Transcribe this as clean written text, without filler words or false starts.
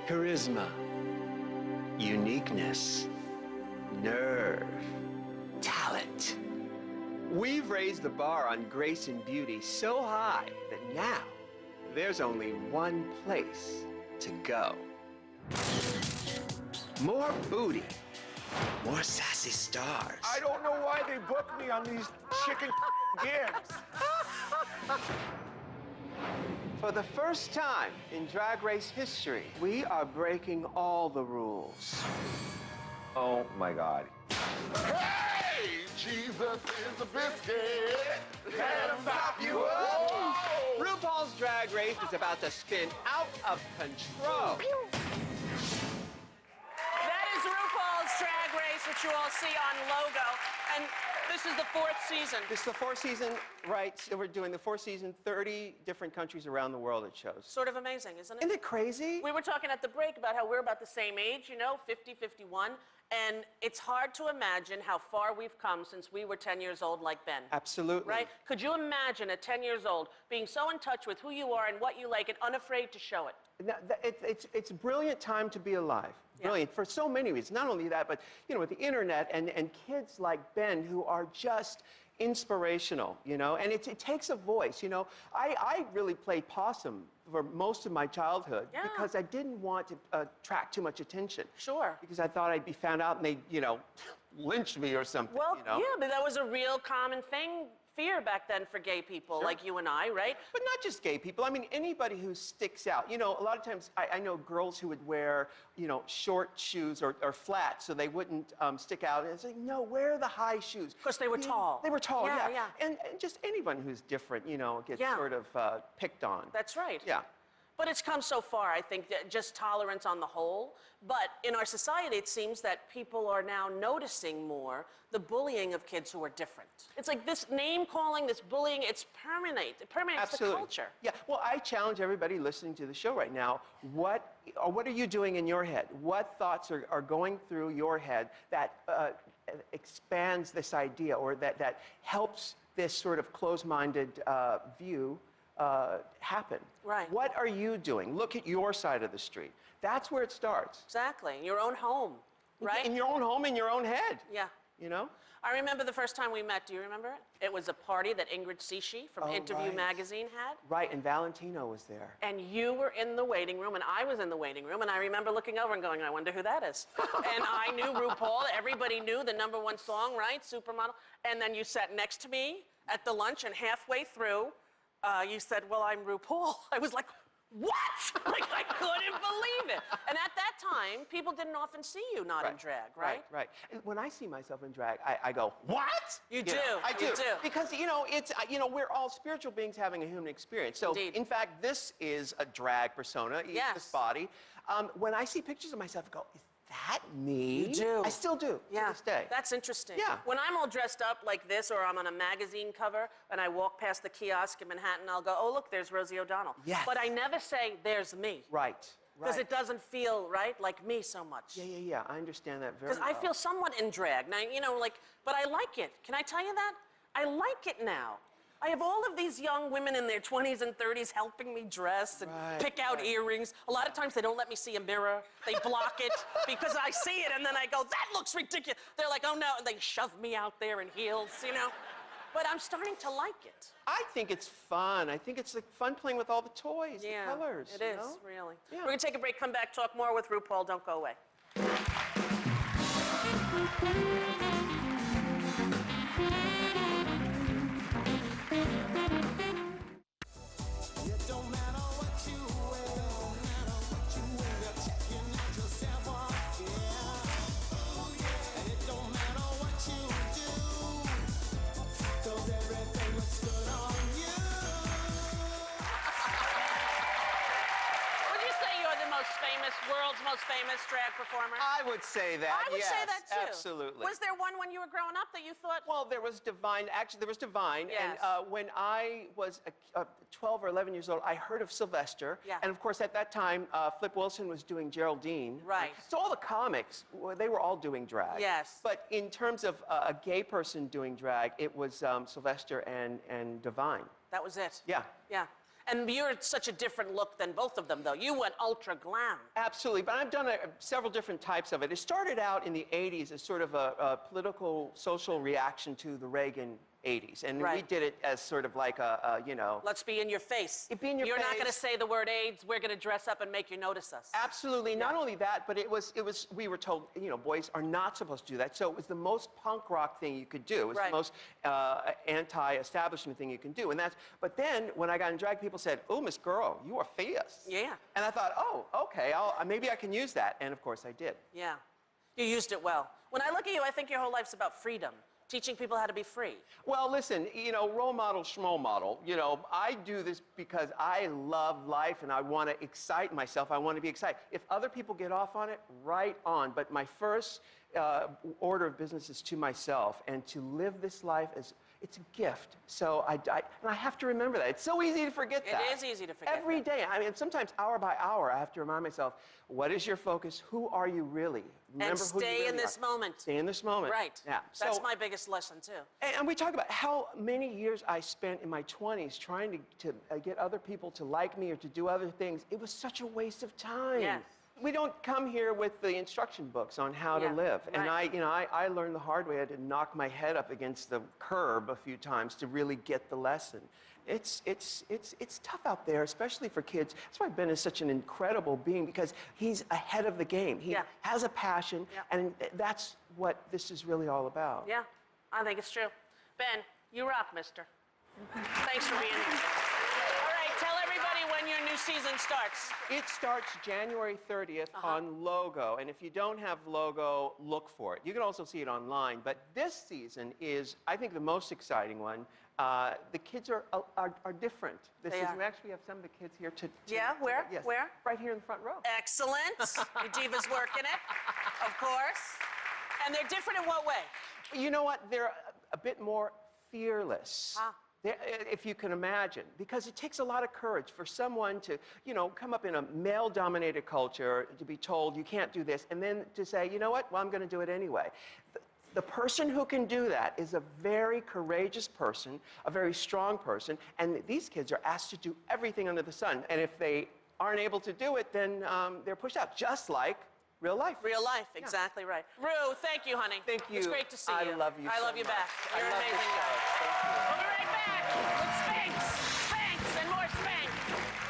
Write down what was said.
charisma, uniqueness, nerve, talent. We've raised the bar on grace and beauty so high that now there's only one place to go. More booty, more sassy stars. I don't know why they booked me on these chicken gigs. For the first time in Drag Race history, we are breaking all the rules. Oh my God. Hey, Jesus is a biscuit. Can't stop you. Oh. RuPaul's Drag Race is about to spin out of control. That is RuPaul's Drag Race, which you all see on logo. And this is the 4th season. This is the 4th season, right? So we're doing the 4th season, 30 different countries around the world it shows. Sort of amazing, isn't it? Isn't it crazy? We were talking at the break about how we're about the same age, you know, 50, 51. And it's hard to imagine how far we've come since we were 10 years old like Ben. Absolutely. Right? Could you imagine at 10 years old being so in touch with who you are and what you like and unafraid to show it? It's a brilliant time to be alive. Brilliant, for so many reasons. Not only that, but, you know, with the internet and kids like Ben who are just inspirational, you know, and it takes a voice, you know. I really played possum for most of my childhood because I didn't want to attract too much attention. Sure. Because I thought I'd be found out and they'd, you know, lynch me or something, well, you know. yeah, but that was a real common thing. Fear back then for gay people like you and I, right? But not just gay people. I mean, anybody who sticks out. You know, a lot of times I know girls who would wear, you know, short shoes or flat so they wouldn't stick out. And it's like, no, wear the high shoes. Because they were tall. They were tall, yeah. And just anyone who's different, you know, gets sort of picked on. That's right. Yeah. But it's come so far, I think, that just tolerance on the whole. But in our society, it seems that people are now noticing more the bullying of kids who are different. It's like this name-calling, this bullying, it permeates the culture. Yeah, well, I challenge everybody listening to the show right now, what are you doing in your head? What thoughts are going through your head that expands this idea or that helps this sort of closed-minded view happen? Right. What are you doing? Look at your side of the street. That's where it starts. Exactly, in your own home, right? In your own home, in your own head. Yeah. You know? I remember the first time we met. Do you remember it? It was a party that Ingrid Cici from Interview Magazine had. Right, and Valentino was there. And you were in the waiting room, and I was in the waiting room, and I remember looking over and going, I wonder who that is. And I knew RuPaul. Everybody knew the #1 song, right? Supermodel. And then you sat next to me at the lunch, and halfway through, you said, well, I'm RuPaul. I was like, what? Like, I couldn't believe it. And at that time, people didn't often see you not in drag, right? Right. And when I see myself in drag, I go, what? You do. I do. You do. Because, you know, it's, you know, we're all spiritual beings having a human experience. So, Indeed. in fact, this is a drag persona, this body. When I see pictures of myself, I go, is that me? You do. I still do, to this day. That's interesting. Yeah. When I'm all dressed up like this, or I'm on a magazine cover, and I walk past the kiosk in Manhattan, I'll go, oh, look, there's Rosie O'Donnell. Yes. But I never say, there's me. Right. Because it doesn't feel, right, like me so much. Yeah. I understand that very well. Because I feel somewhat in drag. Now, you know, like, but I like it. Can I tell you that? I like it now. I have all of these young women in their 20s and 30s helping me dress and pick out earrings. A lot of times they don't let me see a mirror. They block it because I see it and then I go, that looks ridiculous. They're like, oh no, and they shove me out there in heels, you know? But I'm starting to like it. I think it's fun. I think it's like fun playing with all the toys, the colors. It is, really. Yeah. We're gonna take a break, come back, talk more with RuPaul. Don't go away. World's most famous drag performer? I would say that, I would say that too. Absolutely. Was there one when you were growing up that you thought? Well, there was Divine. Actually, there was Divine. Yes. And when I was 12 or 11 years old, I heard of Sylvester. Yeah. And of course, at that time, Flip Wilson was doing Geraldine. Right. So all the comics, they were all doing drag. Yes. But in terms of a gay person doing drag, it was Sylvester and Divine. That was it. Yeah. Yeah. And you're such a different look than both of them, though. You went ultra glam. Absolutely, but I've done several different types of it. It started out in the 80s as sort of a political, social reaction to the Reagan 80s. And we did it as sort of like you know... Let's be in your face. Be in your You're face. not going to say the word AIDS. We're going to dress up and make you notice us. Absolutely. Not only that, but we were told, you know, boys are not supposed to do that. So it was the most punk rock thing you could do. It was the most anti-establishment thing you can do. But then, when I got in drag, people said, "Oh, Miss Girl, you are fierce." Yeah. And I thought, oh, okay, maybe I can use that. And of course I did. Yeah. You used it well. When I look at you, I think your whole life's about freedom. Teaching people how to be free. Well, listen, you know, role model, schmo model, you know, I do this because I love life and I want to excite myself. I want to be excited. If other people get off on it, right on. But my first order of business is to myself, and to live this life as it's a gift. So and I have to remember that. It's so easy to forget that. It is easy to forget Every day. I mean, sometimes hour by hour, I have to remind myself, what is your focus? Who are you really? Remember and who you stay really in this are. moment. Stay in this moment. Right. Yeah. That's my biggest lesson, too. And we talk about how many years I spent in my 20s trying to get other people to like me or to do other things. It was such a waste of time. Yes. We don't come here with the instruction books on how to live. And I learned the hard way. I had to knock my head up against the curb a few times to really get the lesson. It's tough out there, especially for kids. That's why Ben is such an incredible being, because he's ahead of the game. He has a passion, and that's what this is really all about. Yeah, I think it's true. Ben, you rock, mister. Thanks for being here. All right, tell everybody when your new season starts. It starts January 30th on Logo, and if you don't have Logo, look for it. You can also see it online, but this season is, I think, the most exciting one. The kids are different. We actually have some of the kids here to where? Yes, Where? Right here in the front row. Excellent. Your diva's working it, of course. And they're different in what way? You know what? They're a bit more fearless. If you can imagine, because it takes a lot of courage for someone to, you know, come up in a male-dominated culture, to be told you can't do this, and then to say, you know what, well, I'm going to do it anyway. The person who can do that is a very courageous person, a very strong person, and these kids are asked to do everything under the sun. And if they aren't able to do it, then they're pushed out, just like real life. Real life, exactly right. Ru, thank you, honey. Thank you. It's great to see you. I love you. I love you back. You're an amazing guy. We'll be right back with Spanx, Spanx, and more Spanx.